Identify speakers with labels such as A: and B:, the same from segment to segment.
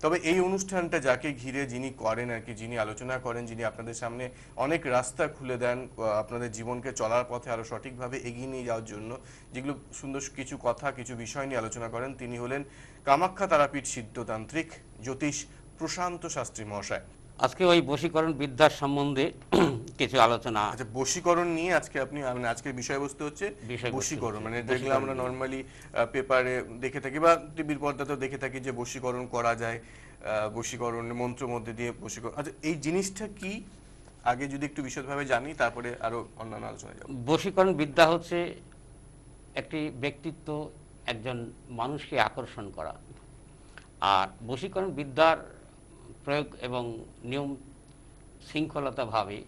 A: তবে এই অনুষ্ঠানটা যাকে ঘিরে যিনি করেন আর কি, যিনি আলোচনা করেন, যিনি আপনাদের সামনে অনেক রাস্তা খুলে দেন আপনাদের জীবনকে চলার পথে আরো সঠিকভাবে এগিয়ে নিয়ে যাওয়ার জন্য, যেগুলো সুন্দর কিছু কথা কিছু বিষয় নিয়ে আলোচনা করেন, তিনি হলেন কামাখ্যা তারাপীঠ সিদ্ধতান্ত্রিক জ্যোতিষ প্রশান্ত শাস্ত্রী মহাশয়।
B: আজকে ওই বশীকরণ বিদ্যার সম্বন্ধে কিছু আলোচনা।
A: আচ্ছা, বশীকরণ নিয়ে আজকে আপনি মানে আজকের বিষয়বস্তু হচ্ছে বশীকরণ, মানে যেগুলো আমরা নর্মালি পেপারে দেখে থাকি বা টিভির পর্দাতেও দেখে থাকি যে বশীকরণ করা যায়, বশীকরণ মন্ত্র মধ্যে দিয়ে বশীকরণ। আচ্ছা, এই জিনিসটা কি আগে যদি একটু বিশদভাবে জানি, তারপরে আরো অন্যান্য আলোচনায় যাব।
B: বশীকরণ বিদ্যা হচ্ছে একটি ব্যক্তিত্ব, একজন মানুষকে আকর্ষণ করা। আর বশীকরণ বিদ্যার প্রয়োগ এবং নিয়ম শৃঙ্খলতাভাবে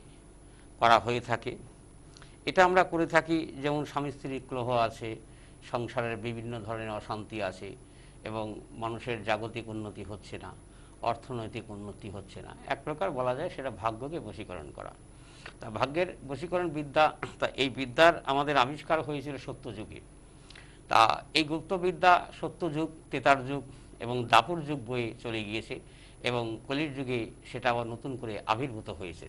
B: করা হয়ে থাকে। এটা আমরা করে থাকি যেমন স্বামী স্ত্রীর কলহ আছে, সংসারের বিভিন্ন ধরনের অশান্তি আছে এবং মানুষের জাগতিক উন্নতি হচ্ছে না, অর্থনৈতিক উন্নতি হচ্ছে না, এক প্রকার বলা যায় সেটা ভাগ্যকে বশীকরণ করা। তা ভাগ্যের বশীকরণ বিদ্যা, তা এই বিদ্যার আমাদের আবিষ্কার হয়েছিল সত্যযুগে। তা এই গুপ্তবিদ্যা সত্যযুগ, তেতার যুগ এবং দাপর যুগ বয়ে চলে গিয়েছে এবং কলির যুগে সেটা আবার নতুন করে আবির্ভূত হয়েছে।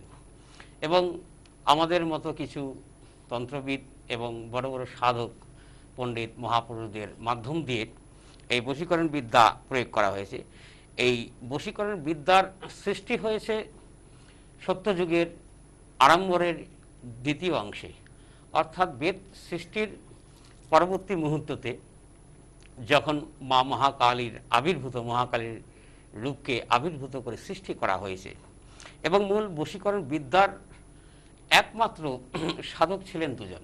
B: এবং আমাদের মতো কিছু তন্ত্রবিদ এবং বড় বড় সাধক পণ্ডিত মহাপুরুষদের মাধ্যম দিয়ে এই বশীকরণ বিদ্যা প্রয়োগ করা হয়েছে। এই বশীকরণ বিদ্যার সৃষ্টি হয়েছে সত্যযুগের আড়ম্বরের দ্বিতীয় অংশে, অর্থাৎ বেদ সৃষ্টির পরবর্তী মুহূর্ততে যখন মা মহাকালীর আবির্ভূত, মহাকালীর রূপকে আবির্ভূত করে সৃষ্টি করা হয়েছে। এবং মূল বশীকরণ বিদ্যার একমাত্র সাধক ছিলেন দুজন,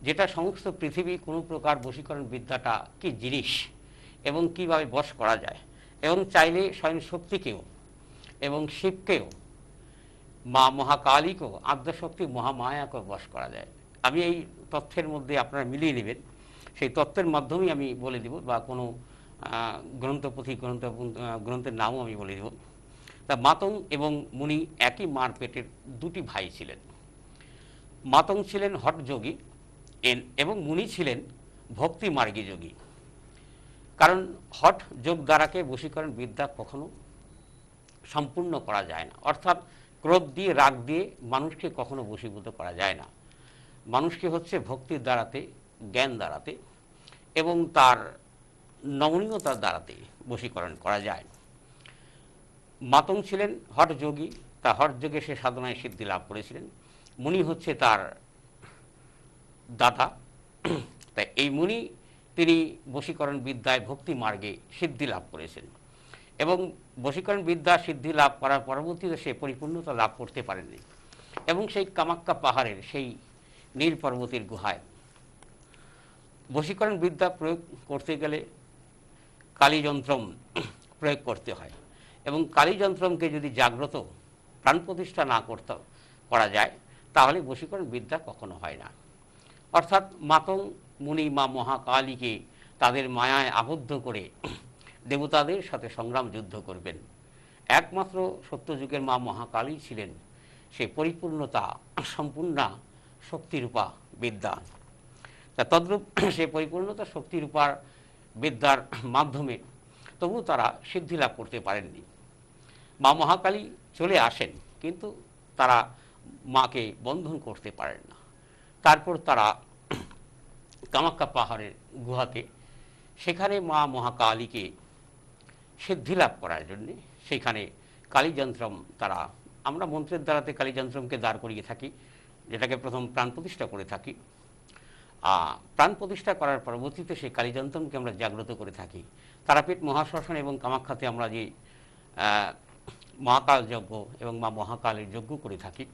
B: যেটা সমস্ত পৃথিবী কোনো প্রকার বশীকরণ বিদ্যাটা কি জিনিস এবং কিভাবে বশ করা যায়, এবং চাইলে স্বয়ং শক্তিকেও এবং শিবকেও, মা মহাকালীকেও, আদ্যশক্তি মহামায়াকেও বশ করা যায়। আমি এই তথ্যের মধ্যে আপনারা মিলিয়ে নেবেন, সেই তত্ত্বের মাধ্যমেই আমি বলে দিব, বা কোনো গ্রন্থপুঁথি গ্রন্থের নামও আমি বলে দেব। তা মাতং এবং মুনি একই মার পেটের দুটি ভাই ছিলেন। মাতং ছিলেন হঠ যোগী এবং মুনি ছিলেন ভক্তি মার্গী যোগী। কারণ হঠ যোগ দ্বারাকে বশীকরণ বিদ্যা কখনো সম্পূর্ণ করা যায় না, অর্থাৎ ক্রোধ দিয়ে, রাগ দিয়ে মানুষকে কখনো বশীভূত করা যায় না। মানুষকে হচ্ছে ভক্তির দ্বারাতে, জ্ঞান দ্বারাতে এবং তার নমনীয়তার দ্বারাতে বশীকরণ করা যায়। মাতং ছিলেন হঠ যোগী, তা হঠ যোগে সে সাধনায় সিদ্ধি লাভ করেছিলেন। মুনি হচ্ছে তার দাদা। তাই এই মুনি, তিনি বশীকরণ বিদ্যায় ভক্তি মার্গে সিদ্ধি লাভ করেছেন এবং বশীকরণ বিদ্যা সিদ্ধি লাভ করার পরবর্তীতে সে পরিপূর্ণতা লাভ করতে পারেননি এবং সেই কামাখ্যা পাহাড়ের সেই নীল পর্বতের গুহায় বশীকরণ বিদ্যা প্রয়োগ করতে গেলে কালীযন্ত্রম প্রয়োগ করতে হয় এবং কালীযন্ত্রমকে যদি জাগ্রত প্রাণ প্রতিষ্ঠা না করা যায় তাহলে বশীকরণ বিদ্যা কখনো হয় না। অর্থাৎ মাতং মুনি মা মহাকালীকে তাদের মায়ায় আবদ্ধ করে দেবতাদের সাথে সংগ্রাম যুদ্ধ করবেন। একমাত্র সত্যযুগের মা মহাকালী ছিলেন সে পরিপূর্ণতা সম্পূর্ণা শক্তিরূপা বিদ্যা। তা তদ্রূপ সে পরিপূর্ণতা শক্তিরূপার বিদ্যার মাধ্যমে তবু তারা সিদ্ধি লাভ করতে পারেননি। মা মহাকালী চলে আসেন কিন্তু তারা মাকে বন্ধন করতে পারেন না। তারপর তারা কামাখ্যা পাহাড়ের গুহাতে, সেখানে মা মহাকালীকে সিদ্ধি লাভ করার জন্যে সেখানে কালীযন্ত্রম তারা, আমরা মন্ত্রের দ্বারাতে কালীযন্ত্রমকে দাঁড় করিয়ে থাকি, যেটাকে প্রথম প্রাণ প্রতিষ্ঠা করে থাকি। প্রাণ প্রতিষ্ঠা করার পরবর্তীতে সেই কালীযন্ত্রমকে আমরা জাগ্রত করে থাকি। তারাপীঠ মহাশ্মশান এবং কামাখ্যাতে আমরা যে মহাকাল যজ্ঞ এবং মা মহাকালের যজ্ঞ করে থাকি,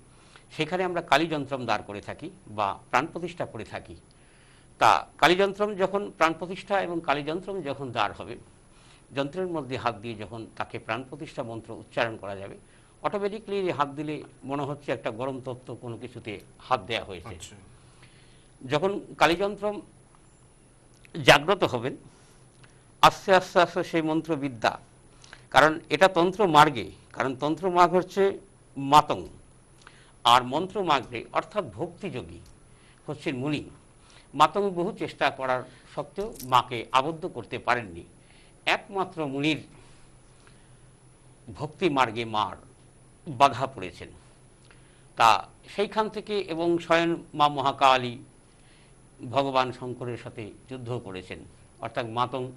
B: সেখানে আমরা কালীযন্ত্রম দাঁড় করে থাকি বা প্রাণ প্রতিষ্ঠা করে থাকি। তা কালীযন্ত্রম যখন প্রাণ প্রতিষ্ঠা এবং কালীযন্ত্রম যখন দাঁড় হবে, যন্ত্রের মধ্যে হাত দিয়ে যখন তাকে প্রাণ প্রতিষ্ঠা মন্ত্র উচ্চারণ করা যাবে, অটোমেটিকলি হাত দিলে মনে হচ্ছে একটা গরম তত্ত্ব কোনো কিছুতে হাত দেওয়া হয়েছে। যখন কালীযন্ত্রম জাগ্রত হবেন, আস্তে আস্তে আস্তে সেই মন্ত্রবিদ্যা, কারণ এটা তন্ত্র মার্গে, কারণ তন্ত্র মার্গ হচ্ছে মাতং, আর মন্ত্র মার্গে অর্থাৎ ভক্তিযোগী হচ্ছেন মুনি। মাতং বহু চেষ্টা করার সত্ত্বেও মাকে আবদ্ধ করতে পারেননি। একমাত্র মুনির ভক্তি মার্গে মার বাধা পড়েছেন। তা সেইখান থেকে এবং স্বয়ং মা মহাকালী ভগবান শঙ্করের সাথে যুদ্ধ করেছেন, অর্থাৎ মাতঙ্গ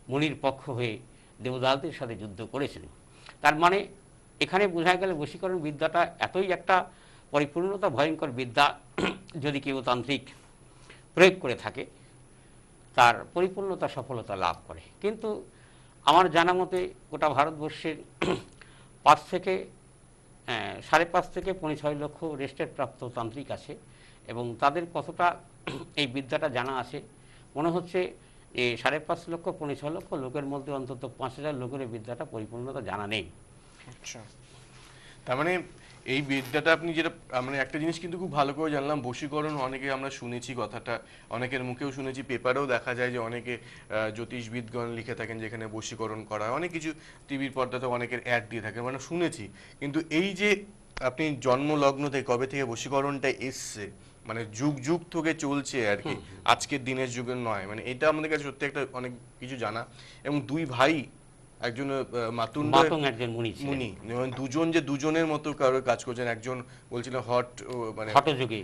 B: মুনির পক্ষ হয়ে দেবদাসদের সাথে যুদ্ধ করেছেন। তার মানে এখানে বোঝা গেল বশীকরণ বিদ্যাটা এতই একটা পরিপূর্ণতা ভয়ঙ্কর বিদ্যা, যদি কেউ তান্ত্রিক প্রয়োগ করে থাকে তার পরিপূর্ণতা সফলতা লাভ করে। কিন্তু আমার জানা মতে গোটা ভারতবর্ষের 5 থেকে 5.5 থেকে 6.5 লক্ষ রেজিস্ট্রেড প্রাপ্ত তান্ত্রিক আছে, এবং তাদের কতটা এই বিদ্যাটা জানা আছে মনে হচ্ছে যে 5.5 লক্ষ 6.5 লক্ষ লোকের মধ্যে অন্তত 5,000 লোকের এই বিদ্যাটা পরিপূর্ণতা জানা নেই।
A: আচ্ছা, তার মানে এই বিদ্যাটা আপনি যেটা মানে একটা জিনিস কিন্তু খুব ভালো করে জানলাম, বশীকরণ অনেকে আমরা শুনেছি কথাটা, অনেকের মুখেও শুনেছি, পেপারেও দেখা যায় যে অনেকে জ্যোতিষবিদগণ লিখে থাকেন যেখানে বশীকরণ করা হয়, অনেক কিছু টিভির পর্দাতে অনেকের অ্যাড দিয়ে থাকে, মানে শুনেছি। কিন্তু এই যে আপনি জন্মলগ্ন থেকে কবে থেকে বশীকরণটা এসছে, মানে যুগ যুগ থেকে চলছে আর কি, আজকের দিনের যুগের নয়, মানে এটা আমাদের কাছে সত্যি একটা অনেক কিছু জানা। এবং দুই ভাই, একজন মাতুন্ড
B: একজন মুনি ছিলেন।
A: মুনি, দুজন যে দুজনের মতো কারোর কাজ করছেন, একজন বলছিলেন মানে
B: হঠযোগী।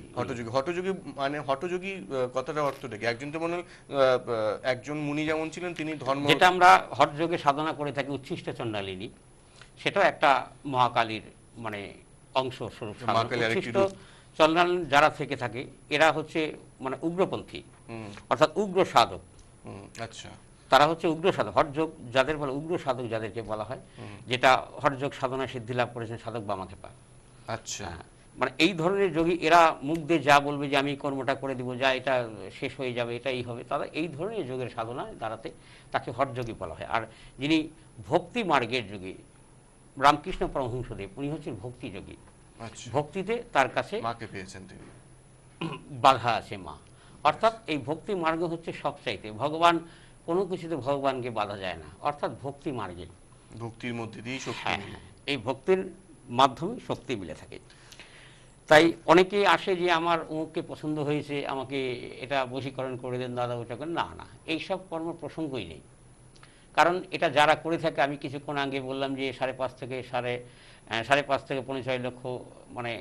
A: হঠযোগী মানে হঠযোগী কথাটা অর্থটা কি? একজন তো মনে হয় একজন মুনি যেমন ছিলেন তিনি ধর্ম,
B: যেটা আমরা হঠযোগে সাধনা করে থাকি উচ্ছিষ্ট চণ্ডালিনী, সেটাও একটা মহাকালীর মানে অংশ স্বরূপ।
A: মহাকালীর আরেকটি
B: উচ্ছিষ্ট
A: রূপ।
B: চণ্ডালিনী যারা থেকে থাকে এরা হচ্ছে মানে উগ্রপন্থী, অর্থাৎ উগ্র সাধক।
A: আচ্ছা,
B: তারা হচ্ছে উগ্র সাধক, হঠযোগ যাদের বলে উগ্র সাধক যাদেরকে বলা হয়, যেটা হঠযোগ সাধনা সিদ্ধি লাভ করেছেন সাধক বামাখ্যাপা।
A: আচ্ছা,
B: মানে এই ধরনের যোগী, এরা মুখ দিয়ে যা বলবে যে আমি কর্মটা করে দিব, যা এটা শেষ হয়ে যাবে, এটাই হবে, তারা এই ধরনের যোগের সাধনায় দাঁড়াতে তাকে হঠযোগী বলা হয়। আর যিনি ভক্তি মার্গের যোগী, রামকৃষ্ণ পরমহংসদেব, উনি হচ্ছেন ভক্তি যোগী।
A: আচ্ছা,
B: ভক্তিতে তার কাছে
A: মাকে পেয়েছেন তিনি।
B: বাধা আছে মা, অর্থাৎ এই ভক্তি মার্গ হচ্ছে সবচাইতে ভগবান, কোনো কিছুতে ভগবানকে বাধা যায় না, অর্থাৎ ভক্তি মার্গে,
A: ভক্তির মধ্যে দিয়েই শক্তি
B: হ্যাঁ
A: মিলে।
B: এই ভক্তির মাধ্যমে শক্তি মিলে থাকে। তাই অনেকে আসে যে আমার অমুককে পছন্দ হয়েছে, আমাকে এটা বশীকরণ করে দেন দাদা, ওটা করেন না, না এইসব কর্ম প্রসঙ্গই নেই। কারণ এটা যারা করে থাকে, আমি কিছুক্ষণ আগে বললাম যে 5.5 থেকে 5.5 লক্ষ মানে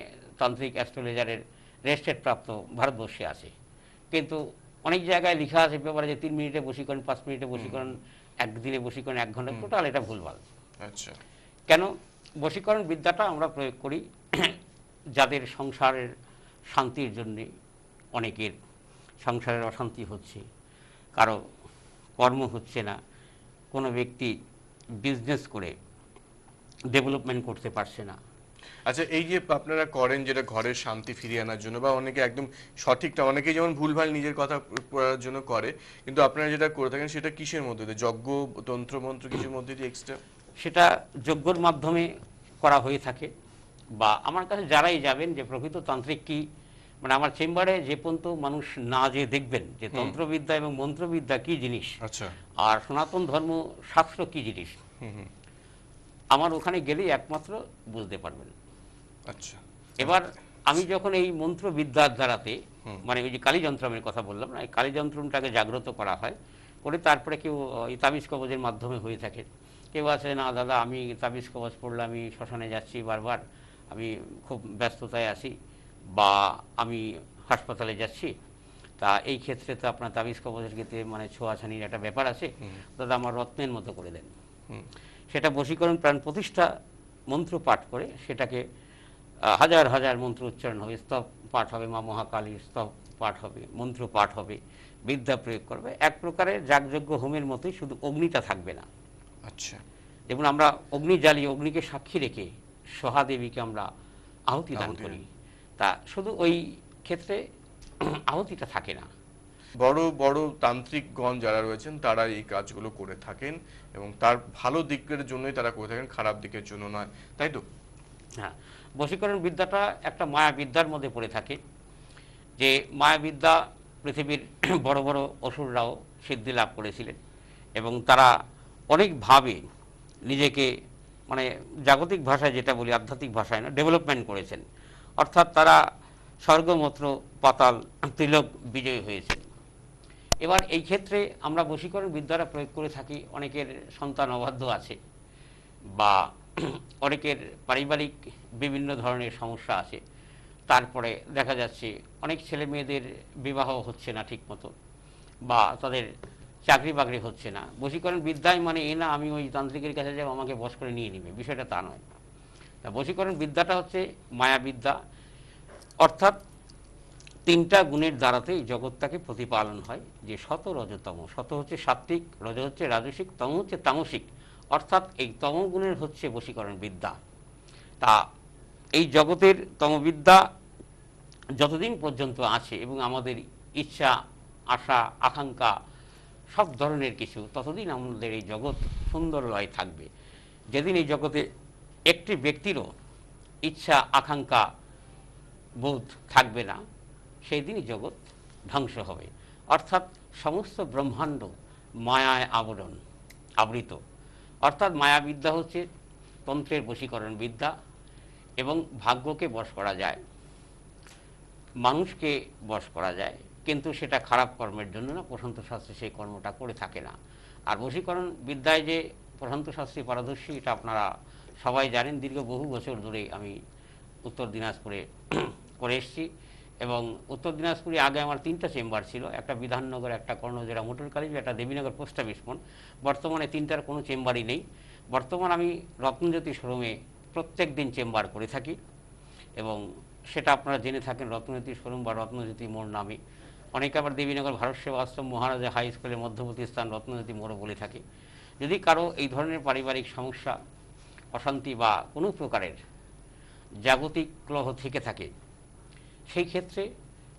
B: তান্ত্রিক অ্যাস্ট্রোলজারের রেজিস্ট্রেড প্রাপ্ত ভারতবর্ষে আছে। কিন্তু অনেক জায়গায় লেখা আছে পেপারে যে 3 মিনিটে বশীকরণ, 5 মিনিটে বশীকরণ, একদিনে বশীকরণ, 1 ঘন্টা, টোটাল এটা ভুলভাল।
A: আচ্ছা,
B: কেন? বশীকরণ বিদ্যাটা আমরা প্রয়োগ করি যাদের সংসারের শান্তির জন্যে, অনেকের সংসারের অশান্তি হচ্ছে, কারো কর্ম হচ্ছে না, কোনো ব্যক্তি বিজনেস করে ডেভেলপমেন্ট করতে পারছে না।
A: আচ্ছা, এই যে আপনারা করেন যেটা ঘরের শান্তি ফিরিয়ে আনার জন্য, বা অনেকে একদম সঠিকটা, অনেকে যেমন ভুলভাল নিজের কথা করার জন্য করে, কিন্তু আপনারা যেটা করে থাকেন সেটা কিসের মধ্যে দিয়ে? যজ্ঞ, তন্ত্র মন্ত্র কিছুর মধ্যে দিয়ে এক্সট্রা?
B: সেটা যজ্ঞর মাধ্যমে করা হয়ে থাকে। বা আমার কাছে যারাই যাবেন যে প্রকৃত তান্ত্রিক কি, মানে আমার চেম্বারে যে পর্যন্ত মানুষ না যে দেখবেন যে তন্ত্রবিদ্যা এবং মন্ত্রবিদ্যা কি জিনিস,
A: আচ্ছা,
B: আর সনাতন ধর্ম শাস্ত্র কি জিনিস, আমার ওখানে গেলেই একমাত্র বুঝতে পারবেন।
A: আচ্ছা,
B: এবার আমি যখন এই মন্ত্রবিদ্যার দ্বারাতে, মানে ওই যে কালীযন্ত্রমের কথা বললাম না, এই কালীযন্ত্রমটাকে জাগ্রত করা হয়, করে তারপরে কেউ এই তাবিজ কবজের মাধ্যমে হয়ে থাকে। কেউ আছে না দাদা আমি তাবিজ কবজ পড়লাম, আমি শ্মশানে যাচ্ছি বারবার, আমি খুব ব্যস্ততায় আছি, বা আমি হাসপাতালে যাচ্ছি, তা এই ক্ষেত্রে তো আপনার তাবিজ কবজের ক্ষেত্রে মানে ছোঁয়াছানির একটা ব্যাপার আছে, দাদা আমার রত্নের মতো করে দেন। সেটা বশীকরণ প্রাণ প্রতিষ্ঠা মন্ত্র পাঠ করে সেটাকে হাজার হাজার মন্ত্র উচ্চারণ হবে, স্তব পাঠ হবে, মা মহাকালীর স্তব পাঠ হবে, মন্ত্র পাঠ হবে, বিদ্যা প্রয়োগ করবে, এক প্রকারের যাগযজ্ঞ হোমের মতোই, শুধু অগ্নিটা থাকবে না।
A: আচ্ছা,
B: যেমন আমরা অগ্নি জ্বালিয়ে অগ্নিকে সাক্ষী রেখে সহাদেবীকে আমরা আহুতি দান করি, তা শুধু ওই ক্ষেত্রে আহুতিটা থাকে না।
A: বড় বড় তান্ত্রিকগণ যারা রয়েছেন তারা এই কাজগুলো করে থাকেন, এবং তার ভালো দিকের জন্যই তারা করে থাকেন, খারাপ দিকের জন্য নয়, তাই তো?
B: হ্যাঁ, বশীকরণ বিদ্যাটা একটা মায়াবিদ্যার মধ্যে পড়ে থাকে, যে মায়াবিদ্যা পৃথিবীর বড় বড় অসুররাও সিদ্ধি লাভ করেছিলেন, এবং তারা অনেকভাবে নিজেকে মানে জাগতিক ভাষায় যেটা বলি, আধ্যাত্মিক ভাষায় না, ডেভেলপমেন্ট করেছেন। অর্থাৎ তারা স্বর্গমত্র পাতাল ত্রিলোক বিজয়ী হয়েছেন। এবার এই ক্ষেত্রে আমরা বশীকরণ বিদ্যাটা প্রয়োগ করে থাকি, অনেকের সন্তান অবাধ্য আছে, বা অনেকের পারিবারিক বিভিন্ন ধরনের সমস্যা আছে, তারপরে দেখা যাচ্ছে অনেক ছেলে মেয়েদের বিবাহ হচ্ছে না ঠিক মতো, বা তাদের চাকরি বাকরি হচ্ছে না। বশীকরণ বিদ্যায় মানে এ না আমি ওই তান্ত্রিকের কাছে যাবো আমাকে বশ করে নিয়ে নিবে, বিষয়টা তা নয়। তা বশীকরণ বিদ্যাটা হচ্ছে মায়াবিদ্যা, অর্থাৎ তিনটা গুণের দ্বারাতেই জগৎটাকে প্রতিপালন হয়, যে শত রজতম। শত হচ্ছে সাত্ত্বিক, রজ হচ্ছে রাজসিক, তম হচ্ছে তামসিক, অর্থাৎ এই তমগুণের হচ্ছে বশীকরণ বিদ্যা। তা এই জগতের তমবিদ্যা যতদিন পর্যন্ত আছে এবং আমাদের ইচ্ছা, আশা, আকাঙ্ক্ষা সব ধরনের কিছু, ততদিন আমাদের এই জগৎ সুন্দরময় থাকবে। যেদিন এই জগতে একটি ব্যক্তিরও ইচ্ছা, আকাঙ্ক্ষা, বোধ থাকবে না, সেই দিনই জগৎ ধ্বংস হবে। অর্থাৎ সমস্ত ব্রহ্মাণ্ড মায়ায় আবৃত। অর্থাৎ মায়াবিদ্যা হচ্ছে তন্ত্রের বশীকরণ বিদ্যা, এবং ভাগ্যকে বশ করা যায়, মানুষকে বশ করা যায়, কিন্তু সেটা খারাপ কর্মের জন্য না। প্রশান্ত শাস্ত্রী সেই কর্মটা করে থাকে না। আর বশীকরণ বিদ্যায় যে প্রশান্ত শাস্ত্রী পারদর্শী, এটা আপনারা সবাই জানেন। দীর্ঘ বহু বছর ধরে আমি উত্তর দিনাজপুরে করে এসেছি, এবং উত্তর দিনাজপুরে আগে আমার 3টা চেম্বার ছিল, একটা বিধাননগর, একটা কর্ণজোড়া মোটর কলেজ, একটা দেবীনগর পোস্ট অফিস মোড়। বর্তমানে 3টার কোনো চেম্বারই নেই। বর্তমান আমি রত্নজ্যোতি শোরুমে প্রত্যেক দিন চেম্বার করে থাকি, এবং সেটা আপনারা জেনে থাকেন রত্নজ্যোতি শোরুম বা রত্নজ্যোতি মোড় নামে। অনেকে আবার দেবীনগর ভারত সেবা আশ্রম মহারাজা হাই স্কুলের মধ্যবর্তী স্থান রত্নজ্যোতি মোড়ও বলে থাকে। যদি কারো এই ধরনের পারিবারিক সমস্যা, অশান্তি বা কোনো প্রকারের জাগতিক ক্লহ থেকে থাকে, সেই ক্ষেত্রে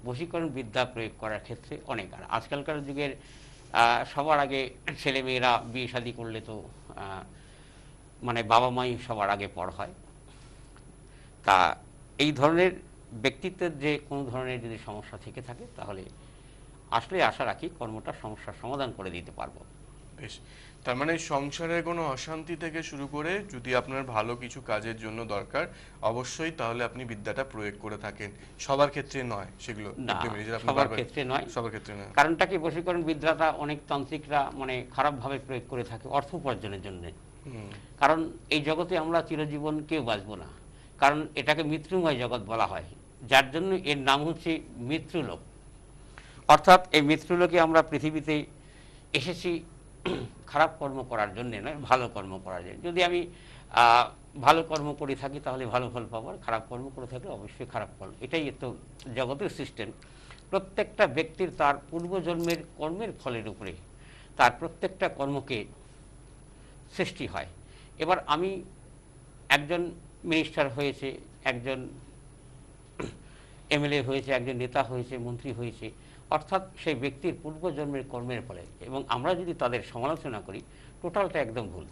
B: বশীকরণ বিদ্যা প্রয়োগ করার ক্ষেত্রে অনেক। আর আজকালকার যুগের সবার আগে ছেলেমেয়েরা বিয়ে শাদী করলে তো মানে বাবা মাই সবার আগে পর হয়। তা এই ধরনের ব্যক্তিত্বের যে কোনো ধরনের যদি সমস্যা থেকে থাকে, তাহলে আসলে আশা রাখি কর্মটা সমস্যার সমাধান করে দিতে পারবো।
A: বেশ, তার মানে সংসারের কোনো অশান্তি থেকে শুরু করে যদি আপনার ভালো কিছু কাজের জন্য দরকার, অবশ্যই তাহলে আপনি বিদ্যাটা প্রয়োগ করে থাকেন। সবার ক্ষেত্রে নয় সেগুলো,
B: না,
A: আপনি
B: সবার ক্ষেত্রে নয়।
A: সবার ক্ষেত্রে নয়।
B: কারণটা কি, বশীকরণ বিদ্যাটা অনেক তান্ত্রিকরা মানে খারাপভাবে প্রয়োগ করে থাকে অর্থ উপার্জনের জন্য। কারণ এই জগতে আমরা চিরজীবন কেউ বাঁচবো না, কারণ এটাকে মৃত্যুময় জগৎ বলা হয়, যার জন্য এর নাম হচ্ছে মৃত্যুলোক। অর্থাৎ এই মৃত্যুলোকে আমরা পৃথিবীতে এসেছি খারাপ কর্ম করার জন্যে নয়, ভালো কর্ম করার জন্য। যদি আমি ভালো কর্ম করে থাকি তাহলে ভালো ফল পাবো, আর খারাপ কর্ম করে থাকলে অবশ্যই খারাপ ফল। এটাই তো জগতের সিস্টেম। প্রত্যেকটা ব্যক্তির তার পূর্বজন্মের কর্মের ফলের উপরে তার প্রত্যেকটা কর্মকে সৃষ্টি হয়। এবার আমি একজন মিনিস্টার হয়েছে, একজন এমএলএ হয়েছে, একজন নেতা হয়েছে, মন্ত্রী হয়েছে, অর্থাৎ সেই ব্যক্তির পূর্বজন্মের কর্মের ফলে। এবং আমরা যদি তাদের সমালোচনা করি, টোটালটা একদম ভুল।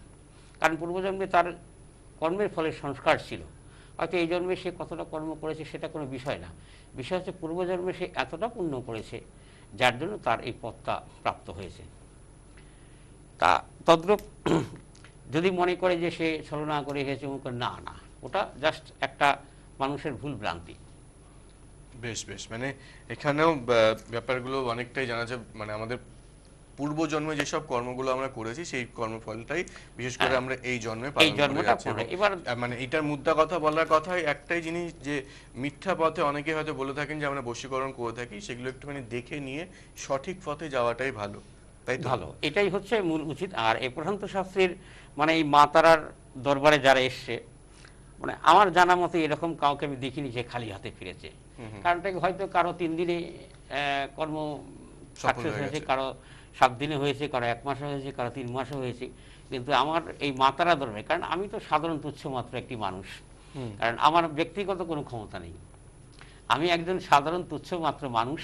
B: কারণ পূর্বজন্মে তার কর্মের ফলে সংস্কার ছিল, হয়তো এই জন্মে সে কতটা কর্ম করেছে সেটা কোনো বিষয় না। বিষয় হচ্ছে পূর্বজন্মে সে এতটা পুণ্য করেছে যার জন্য তার এই পদটা প্রাপ্ত হয়েছে। তা তদ্রূপ যদি মনে করে যে সে ছলনা করে এসেছে, না না, ওটা জাস্ট একটা মানুষের ভুল ভ্রান্তি।
A: বেশ বেশ, মানে এখানেও ব্যাপারগুলো অনেকটাই জানা যায়, মানে আমাদের পূর্বজন্মে যেসব কর্মগুলো আমরা করেছি সেই কর্মফলটাই বিশেষ করে আমরা এই জন্মে পালন করে যাচ্ছি।
B: এবার
A: মানে এটার মুদ্রা কথা বলার কথাই একটাই জিনিস, যে মিথ্যা পথে অনেকে হয়তো বলে থাকেন যে আমরা বশীকরণ করে থাকি, সেগুলো একটুখানি দেখে নিয়ে সঠিক পথে যাওয়াটাই ভালো, তাই তো?
B: ভালো, এটাই হচ্ছে মূল উচিত। আর এই প্রশান্ত শাস্ত্রীর মানে এই মা তারার দরবারে যারা এসছে, মানে আমার জানা মতে এরকম কাউকে আমি দেখিনি যে খালি হাতে ফিরেছে। কারণটা হয়তো কারো 3 দিনে কর্ম সাকসেস হয়েছে, কারো 7 দিনে হয়েছে, কারো 1 মাসে হয়েছে, কারো 3 মাসে হয়েছে। কিন্তু আমার এই মা তারা দরবারে, কারণ আমি তো সাধারণ তুচ্ছ মাত্র একটি মানুষ, কারণ আমার ব্যক্তিগত কোনো ক্ষমতা নেই, আমি একজন সাধারণ তুচ্ছ মাত্র মানুষ।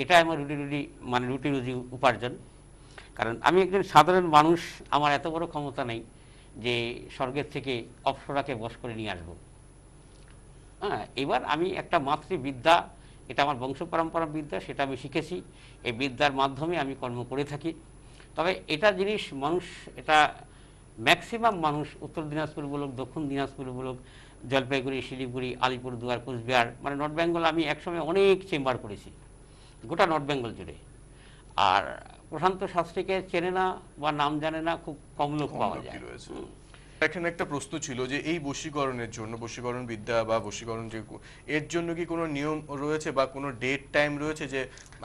B: এটা আমার রুটি রুজি উপার্জন। কারণ আমি একজন সাধারণ মানুষ, আমার এত বড় ক্ষমতা নেই যে স্বর্গের থেকে অপ্সরাকে বশ করে নিয়ে আসবো। হ্যাঁ, এবার আমি একটা মাতৃবিদ্যা, এটা আমার বংশ পরম্পরা বিদ্যা, সেটা আমি শিখেছি। এই বিদ্যার মাধ্যমে আমি কর্ম করে থাকি। তবে এটা জিনিস মানুষ, এটা ম্যাক্সিমাম মানুষ উত্তর দিনাজপুর বলুক, দক্ষিণ দিনাজপুর বলুক, জলপাইগুড়ি, শিলিগুড়ি, আলিপুরদুয়ার, কোচবিহার, মানে নর্থ বেঙ্গল আমি একসময় অনেক চেম্বার করেছি, গোটা নর্থ বেঙ্গল জুড়ে। আর প্রশান্ত শাস্ত্রীকে চেনে না বা নাম জানে না খুব কম লোক পাওয়া যায়।
A: এখানে একটা প্রশ্ন ছিল যে এই বশীকরণের জন্য, বশীকরণ বিদ্যা বা বশীকরণ এর জন্য কি কোনো নিয়ম রয়েছে বা কোনো ডেট টাইম রয়েছে, যে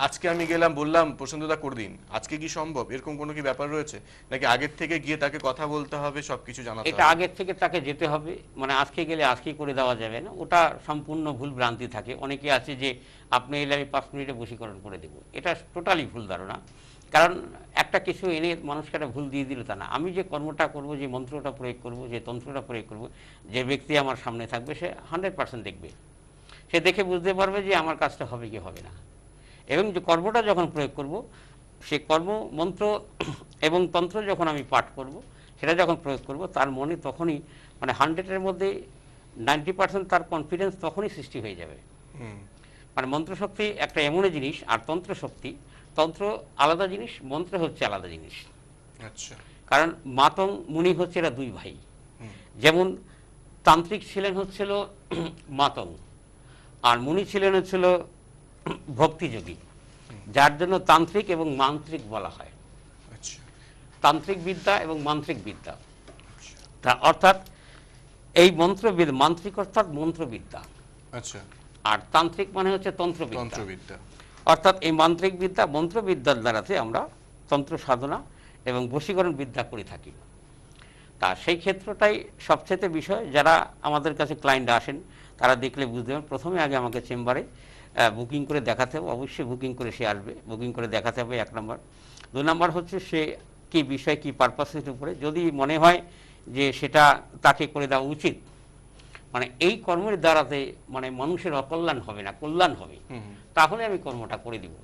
A: আজকে আমি গেলাম বললাম প্রশান্তদা করে দিন, আজকে কি সম্ভব, এরকম কোনো কি ব্যাপার রয়েছে, নাকি আগের থেকে গিয়ে তাকে কথা বলতে হবে, সবকিছু জানাতে
B: এটা
A: হবে?
B: আগের থেকে তাকে যেতে হবে, মানে আজকে গেলে আজকেই করে দেওয়া যাবে না, ওটা সম্পূর্ণ ভুল ভ্রান্তি থাকে। অনেকে আছে যে আপনি এলে আমি 5 মিনিটে বশীকরণ করে দেবো, এটা টোটালি ভুল ধারণা। কারণ একটা কিছু এনে মানুষকে একটা ভুল দিয়ে দিল তা না। আমি যে কর্মটা করব, যে মন্ত্রটা প্রয়োগ করব, যে তন্ত্রটা প্রয়োগ করব, যে ব্যক্তি আমার সামনে থাকবে সে 100% দেখবে, সে দেখে বুঝতে পারবে যে আমার কাজটা হবে কি হবে না। এবং যে কর্মটা যখন প্রয়োগ করব, সে কর্ম মন্ত্র এবং তন্ত্র যখন আমি পাঠ করব, সেটা যখন প্রয়োগ করব, তার মনে তখনই মানে 100-এর মধ্যে 90% তার কনফিডেন্স তখনই সৃষ্টি হয়ে যাবে।
A: হুম।
B: মানে মন্ত্রশক্তি একটা এমন জিনিস, আর তন্ত্র শক্তি, তন্ত্র আলাদা জিনিস, মন্ত্র হচ্ছে আলাদা জিনিস।
A: আচ্ছা।
B: কারণ মাতং মুনি হচ্ছে এরা দুই ভাই।
A: হুম।
B: যেমন তান্ত্রিক ছিলেন হচ্ছিল মাতং, আর মুনি ছিলেন হচ্ছিল ভক্তিযোগী, যার জন্য তান্ত্রিক এবং মান্ত্রিক বলা হয়।
A: আচ্ছা।
B: তান্ত্রিক বিদ্যা এবং মান্ত্রিক বিদ্যা,
A: আচ্ছা।
B: তা অর্থাৎ এই মন্ত্রবিদ্যা, মান্ত্রিক অর্থাৎ মন্ত্রবিদ্যা,
A: আচ্ছা।
B: আর তান্ত্রিক মানে হচ্ছে তন্ত্রবিদ্যা।
A: তন্ত্রবিদ্যা।
B: অর্থাৎ এই মান্ত্রিক বিদ্যা, মন্ত্রবিদ্যার দ্বারাতে আমরা তন্ত্র সাধনা এবং বশীকরণ বিদ্যা করে থাকি। তা সেই ক্ষেত্রটাই সবচেয়ে বিষয়। যারা আমাদের কাছে ক্লায়েন্ট আসেন তারা দেখলে বুঝতে পারেন, প্রথমে আগে আমাকে চেম্বারে বুকিং করে দেখাতে হবে, অবশ্যই বুকিং করে সে আসবে, বুকিং করে দেখাতে হবে 1 নম্বর। 2 নম্বর হচ্ছে সে কী বিষয়, কী পারপাসের উপরে, যদি মনে হয় যে সেটা তাকে করে দেওয়া উচিত, মানে এই কর্মের দ্বারাতে মানে মানুষের অকল্যাণ হবে না, কল্যাণ হবে,
A: হুম।
B: তাহলে আমি কর্মটা করে দিব।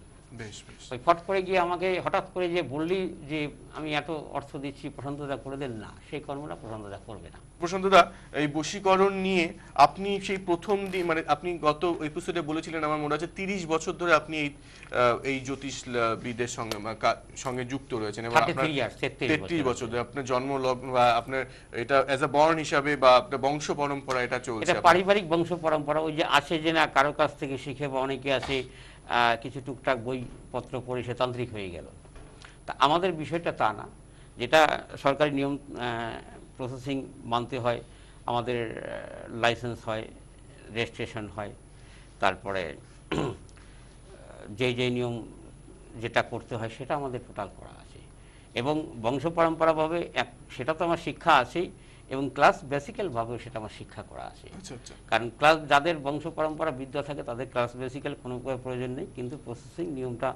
A: বেশ বেশ।
B: ওই ফট করে গিয়ে আমাকে হঠাৎ করে যে বললি যে আমি এত অর্থ দিচ্ছি, প্রশান্তদা করে দেন না, সেই কর্মটা প্রশান্তদা করবে না।
A: প্রশান্তদা, এই বশীকরণ নিয়ে আপনি সেই প্রথম দিন, মানে আপনি গত এপিসোডে বলেছিলেন, আমার মনে আছে 30 বছর ধরে আপনি এই জ্যোতিষবিদের সঙ্গে সঙ্গে যুক্ত রয়েছেন, এবং আপনার 33 বছর ধরে আপনার জন্মলগ্ন বা আপনার এটা অ্যাজ আ বর্ন হিসাবে বা আপনার বংশ পরম্পরা এটা চলছে।
B: এটা পারিবারিক বংশ পরম্পরা। ওই যে আছে যে না, কারো কাছ থেকে শিখে, বা অনেকে আছে কিছু টুকটাক বইপত্র পড়ে সে তান্ত্রিক হয়ে গেল। তা আমাদের বিষয়টা তা না। যেটা সরকারি নিয়ম প্রসেসিং মানতে হয়, আমাদের লাইসেন্স হয়, রেজিস্ট্রেশন হয়, তারপরে যেই নিয়ম যেটা করতে হয় সেটা আমাদের টোটাল করা আছে। এবং বংশ পরম্পরাভাবে সেটা তো আমার শিক্ষা আছেই, এবং ক্লাস বেসিক্যালভাবেও সেটা আমার শিক্ষা করা আছে।
A: আচ্ছা আচ্ছা।
B: কারণ ক্লাস, যাদের বংশ পরম্পরা বিদ্যা থাকে তাদের ক্লাস বেসিক্যাল কোনো প্রয়োজন নেই, কিন্তু প্রসেসিং নিয়মটা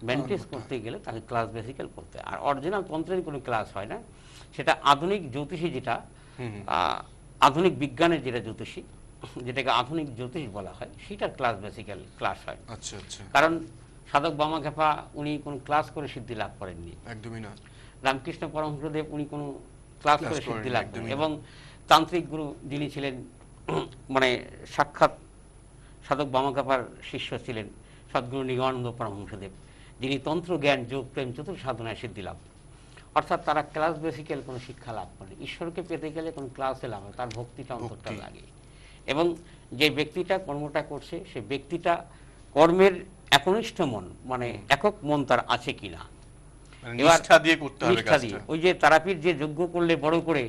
B: মেনটেন করতে গেলে তাকে ক্লাস বেসিক্যাল করতে হয়। আর অরিজিনাল তন্ত্রের কোনো ক্লাস হয় না, সেটা আধুনিক জ্যোতিষী, যেটা আধুনিক বিজ্ঞানের যেটা জ্যোতিষী, যেটাকে আধুনিক জ্যোতিষ বলা হয়, সেটার ক্লাস বেসিক্যাল ক্লাস হয়।
A: আচ্ছা আচ্ছা।
B: কারণ সাধক বামাখ্যাপা উনি কোনো ক্লাস করে সিদ্ধি লাভ করেননি,
A: একদমই না।
B: রামকৃষ্ণ পরমহংসদেব উনি কোনো ক্লাস করে সিদ্ধি লাভ করেন,
A: একদমই না।
B: এবং তান্ত্রিক গুরু যিনি ছিলেন মানে সাক্ষাৎ সাধক বামাখ্যাপার শিষ্য ছিলেন সদ্গুরু নিগমানন্দ পরমহংসদেব, যিনি তন্ত্র জ্ঞান যোগ প্রেম চতুর সাধনায় সিদ্ধি লাভ। অর্থাৎ তারা ক্লাস বেসিক্যাল কোনো শিক্ষা লাভ করেন। ঈশ্বরকে পেতে গেলে কোনো ক্লাসে লাভ হয়, তার ভক্তিটা অন্তরটা লাগে। এবং যে ব্যক্তিটা কর্মটা করছে, সে ব্যক্তিটা কর্মের একনিষ্ঠ মন, মানে একক মন তার আছে কিনা,
A: নিষ্ঠা দিয়ে করতে হবে
B: নিষ্ঠা দিয়ে। ওই যে তারাপীঠ যে যজ্ঞ করলে বড় করে,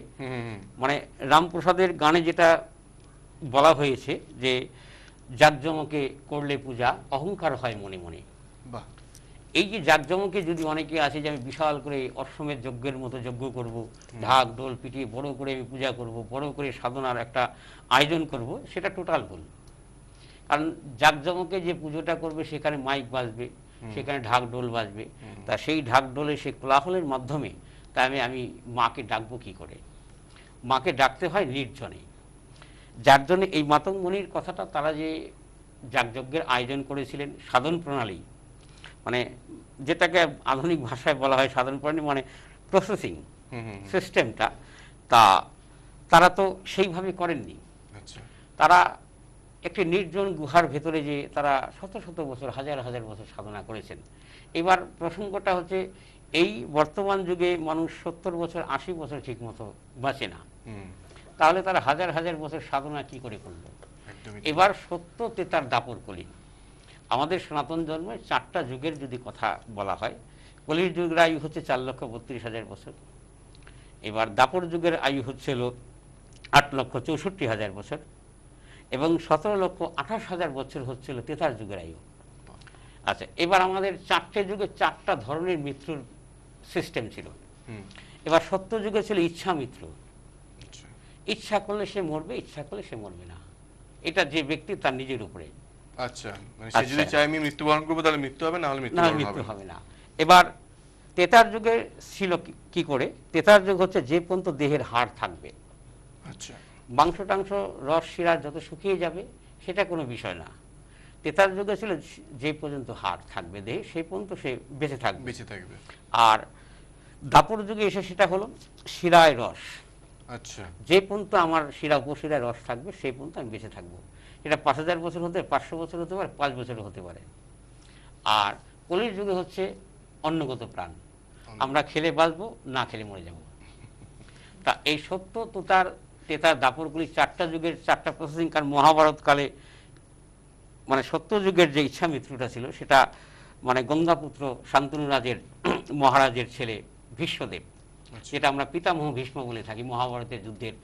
B: মানে রামপ্রসাদের গানে যেটা বলা হয়েছে যে জাকজমকে করলে পূজা অহংকার হয় মনে মনে।
A: বাহ।
B: এই যে জাকজমকে যদি অনেকে আছে যে আমি বিশাল করে অশ্বমেধ যজ্ঞের মতো যজ্ঞ করব, ঢাক ঢোল পিটিয়ে বড় করে আমি পূজা করব, বড় করে সাধনার একটা আয়োজন করব, সেটা টোটাল ভুল। কারণ জাকজমকে যে পুজোটা করবে সেখানে মাইক বাজবে, সেখানে ঢাক ঢোল বাজবে, তা সেই ঢাক ঢোলে সে কোলাহলের মাধ্যমে তা আমি মাকে ডাকবো কি করে? মাকে ডাকতে হয় নির্জনে। যার জন্য এই মাতঙ্গ মুনির কথাটা, তারা যে যাগযজ্ঞের আয়োজন করেছিলেন সাধন প্রণালী, মানে যেটাকে আধুনিক ভাষায় বলা হয় সাধন প্রণালী, মানে প্রসেসিং সিস্টেমটা, তারা তো সেইভাবে করেননি। তারা একটি নির্জন গুহার ভেতরে যে তারা শত শত বছর, হাজার হাজার বছর সাধনা করেছেন। এবার প্রসঙ্গটা হচ্ছে, এই বর্তমান যুগে মানুষ 70 বছর 80 বছর ঠিক মতো বাঁচে না, তাহলে তারা হাজার হাজার বছর সাধনা কি করে করলো? এবার সত্য তেতার দাপর কলি। আমাদের সনাতন ধর্মের 4টা যুগের যদি কথা বলা হয়, কলির যুগের আয়ু হচ্ছে 4,32,000 বছর, এবার দাপর যুগের আয়ু হচ্ছিল 8,64,000 বছর, এবং 17,28,000 বছর হচ্ছিল তেতার যুগের আয়ু। আচ্ছা, এবার আমাদের 4টে যুগে 4টা ধরনের মৃত্যুর সিস্টেম ছিল।
A: হুম,
B: এবার সত্য যুগে ছিল ইচ্ছা মৃত্যু,
A: আচ্ছা
B: ইচ্ছা করলে সে মরবে, ইচ্ছা করলে সে মরবে না, এটা যে ব্যক্তি তার নিজের উপরে।
A: আচ্ছা, মানে সে যদি চায় আমি মৃত্যুবরণ করবো তাহলে মৃত্যু হবে, না হলে
B: না,
A: মৃত্যুবরণ
B: মৃত্যু
A: হবে
B: হবে না। এবার তেতার যুগে ছিল কি করে, তেতার যুগ হচ্ছে যে পর্যন্ত দেহের হাড় থাকবে,
A: আচ্ছা,
B: মাংস টাংস রস শিরা যত শুকিয়ে যাবে সেটা কোনো বিষয় না। তেতার যুগে ছিল যে পর্যন্ত হাড় থাকবে দেহে সেই পর্যন্ত সে বেঁচে থাকবে।
A: বেঁচে থাকবে।
B: আর দাপর যুগে এসে সেটা হলো শিরায় রস,
A: আচ্ছা,
B: যে পর্যন্ত আমার শিরা উপশিরায় রস থাকবে সেই পর্যন্ত আমি বেঁচে থাকবো। এটা 5,000 বছর হতে পারে, 500 বছর হতে পারে, 5 বছরও হতে পারে। আর কলির যুগে হচ্ছে অন্নগত প্রাণ, আমরা খেলে বাঁচবো, না খেলে মরে যাব। তা এই সত্য তুতার তেতার দাপরগুলি 4টা যুগের 4টা প্রসেসিং। কারণ মহাভারতকালে মানে সত্য যুগের যে ইচ্ছা মৃত্যুটা ছিল সেটা মানে গঙ্গাপুত্র শান্তনু রাজের মহারাজের ছেলে ভীষ্মদেব,
A: আচ্ছা।
B: যেটা আমরা পিতামহ ভীষ্ম বলে থাকি মহাভারতের যুদ্ধের